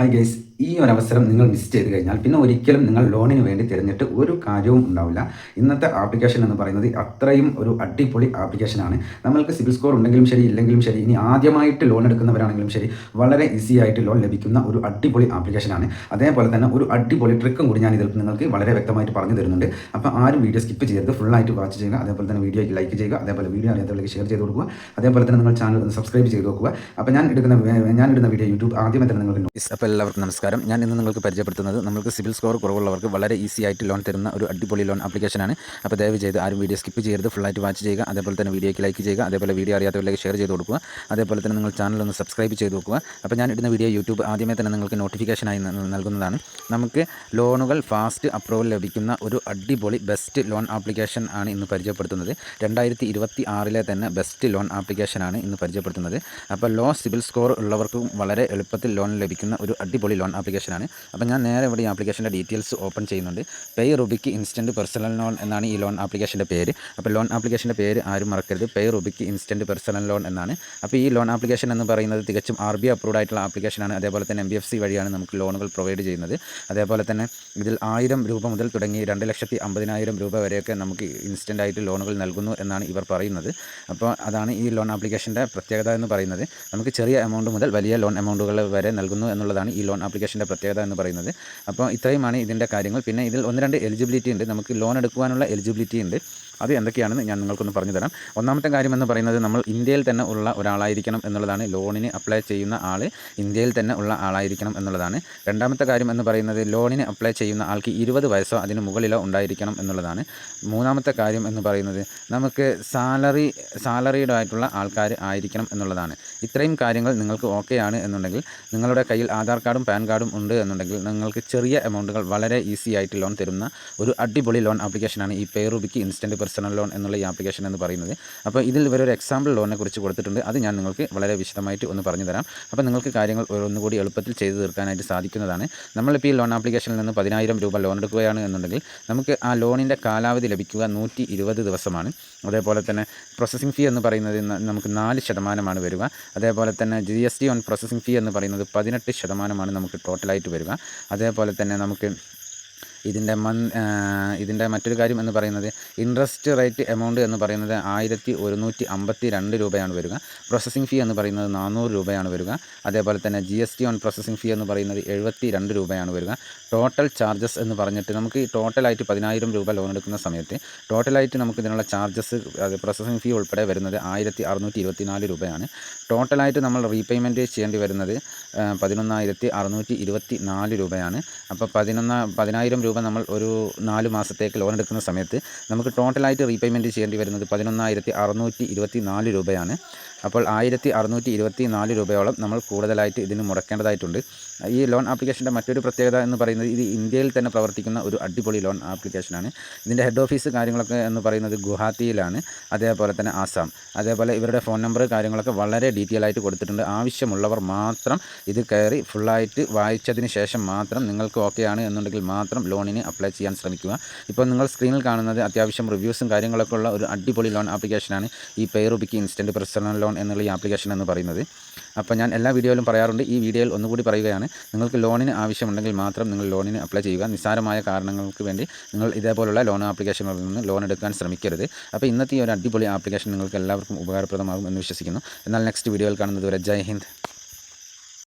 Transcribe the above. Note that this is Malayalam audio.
ഹായ് ഗൈസ്, ഈ ഒരു അവസരം നിങ്ങൾ മിസ് ചെയ്ത് കഴിഞ്ഞാൽ പിന്നെ ഒരിക്കലും നിങ്ങൾ ലോണിന് വേണ്ടി തിരഞ്ഞിട്ട് ഒരു കാര്യവും ഉണ്ടാവില്ല. ഇന്നത്തെ ആപ്ലിക്കേഷൻ എന്ന് പറയുന്നത് അത്രയും ഒരു അടിപൊളി ആപ്ലിക്കേഷനാണ്. നമ്മൾക്ക് സിബിൽ സ്കോർ ഉണ്ടെങ്കിലും ശരി ഇല്ലെങ്കിലും ശരി, ഇനി ആദ്യമായിട്ട് ലോൺ എടുക്കുന്നവരാണെങ്കിലും ശരി, വളരെ ഈസി ആയിട്ട് ലോൺ ലഭിക്കുന്ന ഒരു അടിപൊളി ആപ്ലിക്കേഷനാണ്. അതേപോലെ തന്നെ ഒരു അടിപൊളി ട്രിക്കും കൂടി ഞാൻ ഇതിൽ നിങ്ങൾക്ക് വളരെ വ്യക്തമായിട്ട് പറഞ്ഞു തരുന്നുണ്ട്. അപ്പോൾ ആരും വീഡിയോ സ്കിപ്പ് ചെയ്യരുത്, ഫുള്ളായിട്ട് വാച്ച് ചെയ്യുക. അതേപോലെ തന്നെ വീഡിയോയ്ക്ക് ലൈക്ക് ചെയ്യുക, അതേപോലെ വീഡിയോ അറിയാത്തവർക്ക് ഷെയർ ചെയ്ത് കൊടുക്കുക. അതേപോലെ തന്നെ നിങ്ങൾ ചാനൽ ഒന്ന് സബ്സ്ക്രൈബ് ചെയ്ത് നോക്കുക. അപ്പോൾ ഞാനിടുന്ന വീഡിയോ യൂട്യൂബ് ആദ്യമേ തന്നെ നിങ്ങൾക്ക് അപ്പോൾ എല്ലാവർക്കും നമസ്കാരം. ഞാൻ ഇന്ന് നിങ്ങൾക്ക് പരിചയപ്പെടുത്തുന്നത് നമുക്ക് സിബിൽ സ്കോർ കുറവുള്ളവർക്ക് വളരെ ഈസി ആയിട്ട് ലോൺ തരുന്ന ഒരു അടിപൊളി ലോൺ ആപ്ലിക്കേഷനാണ്. അപ്പോൾ ദയവ് ചെയ്ത് ആരും വീഡിയോ സ്കിപ്പ് ചെയ്യരുത്, ഫുള്ളായിട്ട് വാച്ച് ചെയ്യുക. അതേപോലെ തന്നെ വീഡിയോയ്ക്ക് ലൈക്ക് ചെയ്യുക, അതേപോലെ വീഡിയോ അറിയാത്തവരിലേക്ക് ഷെയർ ചെയ്ത് കൊടുക്കുക. അതേപോലെ തന്നെ നിങ്ങൾ ചാനൽ ഒന്ന് സബ്സ്ക്രൈബ് ചെയ്ത് നോക്കുക. അപ്പോൾ ഞാൻ ഇടുന്ന വീഡിയോ യൂട്യൂബ് ആദ്യമേ തന്നെ നിങ്ങൾക്ക് നോട്ടിഫിക്കേഷനായി നൽകുന്നതാണ്. നമുക്ക് ലോണുകൾ ഫാസ്റ്റ് അപ്രൂവൽ ലഭിക്കുന്ന ഒരു അടിപൊളി ബെസ്റ്റ് ലോൺ ആപ്ലിക്കേഷൻ ആണ് ഇന്ന് പരിചയപ്പെടുത്തുന്നത്. 2026 തന്നെ ബെസ്റ്റ് ലോൺ ആപ്ലിക്കേഷനാണ് ഇന്ന് പരിചയപ്പെടുത്തുന്നത്. അപ്പോൾ ലോ സിബിൽ സ്കോർ ഉള്ളവർക്കും വളരെ എളുപ്പത്തിൽ ലോൺ ലഭിക്കുന്ന ഒരു അടിപൊളി ലോൺ ആപ്ലിക്കേഷനാണ്. അപ്പോൾ ഞാൻ നേരെ ഇവിടെ ഈ ആപ്ലിക്കേഷൻ്റെ ഡീറ്റെയിൽസ് ഓപ്പൺ ചെയ്യുന്നുണ്ട്. പേ റുബിക്ക് ഇൻസ്റ്റൻറ്റ് പേഴ്സണൽ ലോൺ എന്നാണ് ഈ ലോൺ ആപ്ലിക്കേഷൻ്റെ പേര്. അപ്പോൾ ലോൺ ആപ്ലിക്കേഷൻ്റെ പേര് ആരും മറക്കരുത്, പേ റുബിക്ക് ഇൻസ്റ്റൻറ്റ് പേഴ്സണൽ ലോൺ എന്നാണ്. അപ്പോൾ ഈ ലോൺ ആപ്ലിക്കേഷൻ എന്ന് പറയുന്നത് തികച്ചും RBI അപ്രൂവ്ഡ് ആയിട്ടുള്ള ആപ്ലിക്കേഷനാണ്. അതേപോലെ തന്നെ NBFC വഴിയാണ് നമുക്ക് ലോണുകൾ പ്രൊവൈഡ് ചെയ്യുന്നത്. അതേപോലെ തന്നെ ഇതിൽ 1000 രൂപ മുതൽ തുടങ്ങി 2,50,000 രൂപ വരെയൊക്കെ നമുക്ക് ഇൻസ്റ്റൻ്റ് ആയിട്ട് ലോണുകൾ നൽകുന്നു എന്നാണ് ഇവർ പറയുന്നത്. അപ്പോൾ അതാണ് ഈ ലോൺ ആപ്ലിക്കേഷൻ്റെ പ്രത്യേകത എന്ന് പറയുന്നത്. നമുക്ക് ചെറിയ എമൗണ്ട് മുതൽ വലിയ ലോൺ എമൗണ്ടുകൾ വരെ നൽകുന്നു എന്നുള്ളതാണ് ഈ ലോൺ ആപ്ലിക്കേഷൻ്റെ പ്രത്യേകത എന്ന് പറയുന്നത്. അപ്പോൾ ഇത്രയുമാണ് ഇതിൻ്റെ കാര്യങ്ങൾ. പിന്നെ ഇതിൽ 1-2 എലിജിബിലിറ്റി ഉണ്ട്, നമുക്ക് ലോൺ എടുക്കുവാനുള്ള എലിജിബിലിറ്റി ഉണ്ട്. അത് എന്തൊക്കെയാണെന്ന് ഞാൻ നിങ്ങൾക്കൊന്ന് പറഞ്ഞു തരാം. ഒന്നാമത്തെ കാര്യം എന്ന് പറയുന്നത് നമ്മൾ ഇന്ത്യയിൽ തന്നെ ഉള്ള ഒരാളായിരിക്കണം എന്നുള്ളതാണ്. ലോണിന് അപ്ലൈ ചെയ്യുന്ന ആൾ ഇന്ത്യയിൽ തന്നെ ഉള്ള ആളായിരിക്കണം എന്നുള്ളതാണ്. രണ്ടാമത്തെ കാര്യം എന്ന് പറയുന്നത് ലോണിന് അപ്ലൈ ചെയ്യുന്ന ആൾക്ക് 20 വയസ്സോ അതിന് മുകളിലോ ഉണ്ടായിരിക്കണം എന്നുള്ളതാണ്. മൂന്നാമത്തെ കാര്യം എന്ന് പറയുന്നത് നമുക്ക് സാലറീഡ് ആയിട്ടുള്ള ആൾക്കാർ ആയിരിക്കണം എന്നുള്ളതാണ്. ഇത്രയും കാര്യങ്ങൾ നിങ്ങൾക്ക് ഓക്കെ ആണ് എന്നുണ്ടെങ്കിൽ, നിങ്ങളുടെ കയ്യിൽ ആധാർ കാർഡും പാൻ കാർഡും ഉണ്ട് എന്നുണ്ടെങ്കിൽ, നിങ്ങൾക്ക് ചെറിയ എമൗണ്ടുകൾ വളരെ ഈസി ആയിട്ട് ലോൺ തരുന്ന ഒരു അടിപൊളി ലോൺ ആപ്ലിക്കേഷനാണ് ഈ പേ റുബിക്ക് ഇൻസ്റ്റൻറ്റ് പേഴ്സണൽ ലോൺ എന്നുള്ള ഈ ആപ്ലിക്കേഷൻ എന്ന് പറയുന്നത്. അപ്പോൾ ഇതിൽ ഇവരൊരു എക്സാമ്പിൾ ലോണിനെ കുറിച്ച് കൊടുത്തിട്ടുണ്ട്. അത് ഞാൻ നിങ്ങൾക്ക് വളരെ വിശദമായിട്ട് ഒന്ന് പറഞ്ഞു തരാം. അപ്പോൾ നിങ്ങൾക്ക് കാര്യങ്ങൾ ഒന്നുകൂടി എളുപ്പത്തിൽ ചെയ്തു തീർക്കാനായിട്ട് സാധിക്കുന്നതാണ്. നമ്മളിപ്പോൾ ഈ ലോൺ ആപ്ലിക്കേഷനിൽ നിന്ന് 10,000 രൂപ ലോൺ എടുക്കുകയാണ് എന്നുണ്ടെങ്കിൽ നമുക്ക് ആ ലോണിൻ്റെ കാലാവധി ലഭിക്കുക 120 ദിവസമാണ്. അതേപോലെ തന്നെ പ്രോസസ്സിംഗ് ഫീ എന്ന് പറയുന്നത് നമുക്ക് 4% വരിക. അതേപോലെ തന്നെ GST ഓൺ പ്രോസസ്സിംഗ് ഫീ എന്ന് പറയുന്നത് 18% നമുക്ക് ടോട്ടലായിട്ട് വരിക. അതേപോലെ തന്നെ നമുക്ക് ഇതിൻ്റെ മറ്റൊരു കാര്യം എന്ന് പറയുന്നത് ഇൻട്രസ്റ്റ് റേറ്റ് എമൗണ്ട് എന്ന് പറയുന്നത് 1,152 രൂപയാണ് വരിക. പ്രോസസ്സിംഗ് ഫീ എന്ന് പറയുന്നത് 400 രൂപയാണ് വരിക. അതേപോലെ തന്നെ GST ഓൺ പ്രോസസ്സിംഗ് ഫീ എന്ന് പറയുന്നത് 72 രൂപയാണ് വരിക. ടോട്ടൽ ചാർജസ് എന്ന് പറഞ്ഞിട്ട് നമുക്ക് ഈ ടോട്ടലായിട്ട് 10,000 രൂപ ലോൺ എടുക്കുന്ന സമയത്ത് ടോട്ടലായിട്ട് നമുക്ക് ഇതിനുള്ള ചാർജസ്, അത് പ്രോസസ്സിംഗ് ഫീ ഉൾപ്പെടെ വരുന്നത് 1,624 രൂപയാണ്. ടോട്ടലായിട്ട് നമ്മൾ റീപേയ്മെൻറ്റ് ചെയ്യേണ്ടി വരുന്നത് 11,624 രൂപയാണ്. അപ്പോൾ 10,000 രൂപ നമ്മൾ ഒരു 4 മാസത്തേക്ക് ലോൺ എടുക്കുന്ന സമയത്ത് നമുക്ക് ടോട്ടലായിട്ട് റീപേയ്മെൻറ്റ് ചെയ്യേണ്ടി വരുന്നത് 11,624 രൂപയാണ്. അപ്പോൾ 1,624 രൂപയോളം നമ്മൾ കൂടുതലായിട്ട് ഇതിന് മുടക്കേണ്ടതായിട്ടുണ്ട്. ഈ ലോൺ ആപ്ലിക്കേഷൻ്റെ മറ്റൊരു പ്രത്യേകത എന്ന് പറയുന്നത് ഇത് ഇന്ത്യയിൽ തന്നെ പ്രവർത്തിക്കുന്ന ഒരു അടിപൊളി ലോൺ ആപ്ലിക്കേഷനാണ്. ഇതിൻ്റെ ഹെഡ് ഓഫീസ് കാര്യങ്ങളൊക്കെ എന്ന് പറയുന്നത് ഗുവാഹത്തിയിലാണ്. അതേപോലെ തന്നെ ആസാം. അതേപോലെ ഇവരുടെ ഫോൺ നമ്പർ കാര്യങ്ങളൊക്കെ വളരെ ഡീറ്റെയിൽ ആയിട്ട് കൊടുത്തിട്ടുണ്ട്. ആവശ്യമുള്ളവർ മാത്രം ഇത് കയറി ഫുള്ളായിട്ട് വായിച്ചതിന് ശേഷം മാത്രം നിങ്ങൾക്ക് ഓക്കെ ആണ് എന്നുണ്ടെങ്കിൽ മാത്രം ലോണിന് അപ്ലൈ ചെയ്യാൻ ശ്രമിക്കുക. ഇപ്പോൾ നിങ്ങൾ സ്ക്രീനിൽ കാണുന്നത് അത്യാവശ്യം റിവ്യൂസും കാര്യങ്ങളൊക്കെ ഉള്ള ഒരു അടിപൊളി ലോൺ ആപ്ലിക്കേഷനാണ് ഈ പേ റുബിക്ക് ഇൻസ്റ്റൻറ്റ് പേഴ്സണൽ ലോൺ എന്നുള്ള ഈ ആപ്ലിക്കേഷൻ എന്ന് പറയുന്നത്. അപ്പോൾ ഞാൻ എല്ലാ വീഡിയോയിലും പറയാറുണ്ട്, ഈ വീഡിയോയിൽ ഒന്നുകൂടി പറയുകയാണ്, നിങ്ങൾക്ക് ലോണിന് ആവശ്യമുണ്ടെങ്കിൽ മാത്രം നിങ്ങൾ ലോണിന് അപ്ലൈ ചെയ്യുക. നിസ്സാരമായ കാരണങ്ങൾക്ക് വേണ്ടി നിങ്ങൾ ഇതേപോലുള്ള ലോൺ ആപ്ലിക്കേഷനുകളിൽ നിന്ന് ലോൺ എടുക്കാൻ ശ്രമിക്കരുത്. അപ്പോൾ ഇന്നത്തെ ഈ ഒരു അടിപൊളി ആപ്ലിക്കേഷൻ നിങ്ങൾക്ക് എല്ലാവർക്കും ഉപകാരപ്രദമാകും എന്ന് വിശ്വസിക്കുന്നു. എന്നാൽ നെക്സ്റ്റ് വീഡിയോയിൽ കാണുന്നത് വരെ ജയ് ഹിന്ദ്.